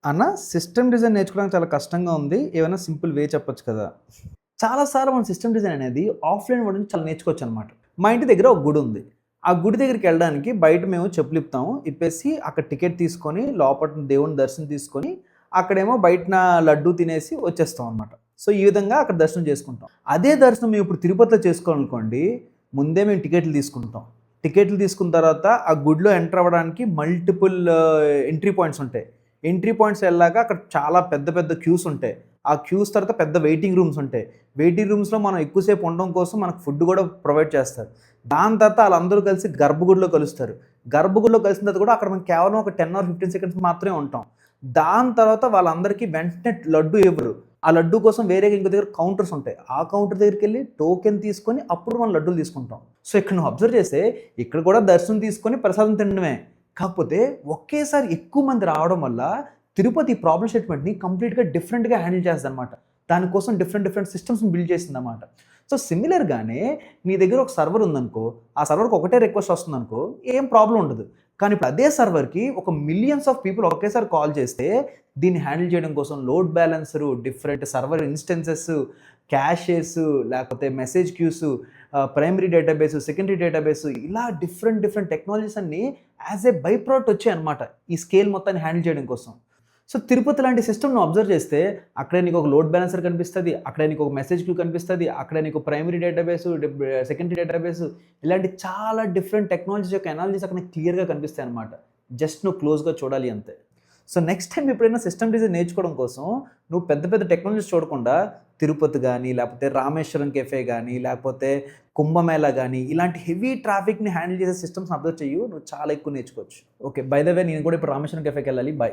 అన్న system design నేర్చుకోవడానికి చాలా కష్టంగా ఉంది. ఏమైనా సింపుల్ వే చెప్పొచ్చు కదా! చాలా సార్లు మనం సిస్టమ్ డిజైన్ అనేది ఆఫ్‌లైన్ మోడ్ నుంచి చాలా నేర్చుకోవచ్చనమాట. మా ఇంటి దగ్గర ఒక గుడుంది. ఆ గుడి దగ్గరికెళ్ళడానికి బయట మేము చెప్పులిప్పుతాము. ఇప్పేసి అక్కడ టికెట్ తీసుకొని లోపట దేవుని దర్శనం తీసుకొని, అక్కడేమో బయటన లడ్డూ తినేసి వచ్చేస్తాం అనమాట. సో, ఈ విధంగా అక్కడ దర్శనం చేసుకుంటాం. అదే దర్శనం మేము ఇప్పుడు తిరుపతిలో చేసుకోవాలనుకోండి, ముందే మేము టికెట్లు తీసుకుంటాం. టికెట్లు తీసుకున్న తర్వాత ఆ గుడిలో ఎంటర్ అవ్వడానికి మల్టిపుల్ ఎంట్రీ పాయింట్స్ ఉంటాయి. ఎంట్రీ పాయింట్స్ ఎళ్ళాక అక్కడ చాలా పెద్ద పెద్ద క్యూస్ ఉంటాయి. ఆ క్యూస్ తర్వాత పెద్ద వెయిటింగ్ రూమ్స్ ఉంటాయి. వెయిటింగ్ రూమ్స్‌లో మనం ఎక్కువ సేపు ఉండడం కోసం మనకు ఫుడ్ గూడా ప్రొవైడ్ చేస్తారు. దాని తర్వాత ఆళ్ళందరూ కలిసి గర్భగుడిలో కలుస్తారు. గర్భగుడిలో కలిసిన తర్వాత కూడా అక్కడ మనం కేవలం ఒక 10 ఆర్ 15 సెకండ్స్ మాత్రమే ఉంటాం. దాని తర్వాత వాళ్ళందరికీ వెంటనే లడ్డూ ఇవ్వరు. ఆ లడ్డూ కోసం వేరేగా ఇంకో దగ్గర కౌంటర్స్ ఉంటాయి. ఆ కౌంటర్ దగ్గరికెళ్ళి టోకెన్ తీసుకొని అప్పుడు మనం లడ్డూలు తీసుకుంటాం. సో, ఇక్కడ నువ్వు అబ్జర్వ్ చేస్తే ఇక్కడ కూడా దర్శనం తీసుకొని ప్రసాదం తినడమే. కాకపోతే ఒకేసారి ఎక్కువ మంది రావడం వల్ల తిరుపతి ప్రాబ్లమ్ స్టేట్మెంట్‌ని కంప్లీట్‌గా డిఫరెంట్‌గా హ్యాండిల్ చేస్తదనమాట. దానికోసం డిఫరెంట్ డిఫరెంట్ సిస్టమ్స్‌ని బిల్డ్ చేసిందనమాట. సో, సిమిలర్‌గానే నీ దగ్గర ఒక సర్వర్ ఉందనుకో, ఆ సర్వర్‌కి ఒకటే రిక్వెస్ట్ వస్తుందనుకో, ఏం ప్రాబ్లమ్ ఉండదు. కానీ ఇప్పుడు అదే సర్వర్‌కి ఒక మిలియన్స్ ఆఫ్ పీపుల్ ఒకేసారి కాల్ చేస్తే, దీన్ని హ్యాండిల్ చేయడం కోసం load balancer, different server instances, caches లేకపోతే message queues, primary database, secondary database ఇలా డిఫరెంట్ డిఫరెంట్ టెక్నాలజీస్ అన్నీ యాస్ ఎ బై ప్రొడక్ట్ వచ్చాయన్నమాట. ఈ స్కేల్ మొత్తాన్ని హ్యాండిల్ చేయడం కోసం. సో, తిరుపతి లాంటి సిస్టమ్ నువ్వు అబ్జర్వ్ చేస్తే, అక్కడే నీకు ఒక లోడ్ బ్యాలెన్సర్ కనిపిస్తది. అక్కడే నీకు ఒక మెసేజ్ క్యూ కనిపిస్తది. అక్కడే నీకు ప్రైమరీ డేటాబేస్, సెకండరీ డేటాబేస్ ఇలాంటి చాలా డిఫరెంట్ టెక్నాలజీస్ యొక్క అనాలిసిస్ అక్కడ నీకు క్లియర్‌గా కనిపిస్తాయన్నమాట. జస్ట్ నువ్వు క్లోజ్‌గా చూడాలి అంతే. సో, నెక్స్ట్ టైమ్ ఎప్పుడైనా సిస్టమ్ డిజైన్ నేర్చుకోవడం కోసం నువ్వు పెద్ద పెద్ద టెక్నాలజీస్ చూడకుండా తిరుపతి గాని, లేకపోతే రామేశ్వరం కేఫే గాని, లేకపోతే కుంభమేళా గాని, ఇలాంటి హెవీ ట్రాఫిక్‌ని హ్యాండిల్ చేసే సిస్టమ్స్‌ని అబ్జర్వ్ చెయ్యు. నువ్వు చాలా ఎక్కువ నేర్చుకోవచ్చు. ఓకే. బై ద వే నేను కూడా ఇప్పుడు రామేశ్వరం కేఫేకెళ్ళాలి. బై.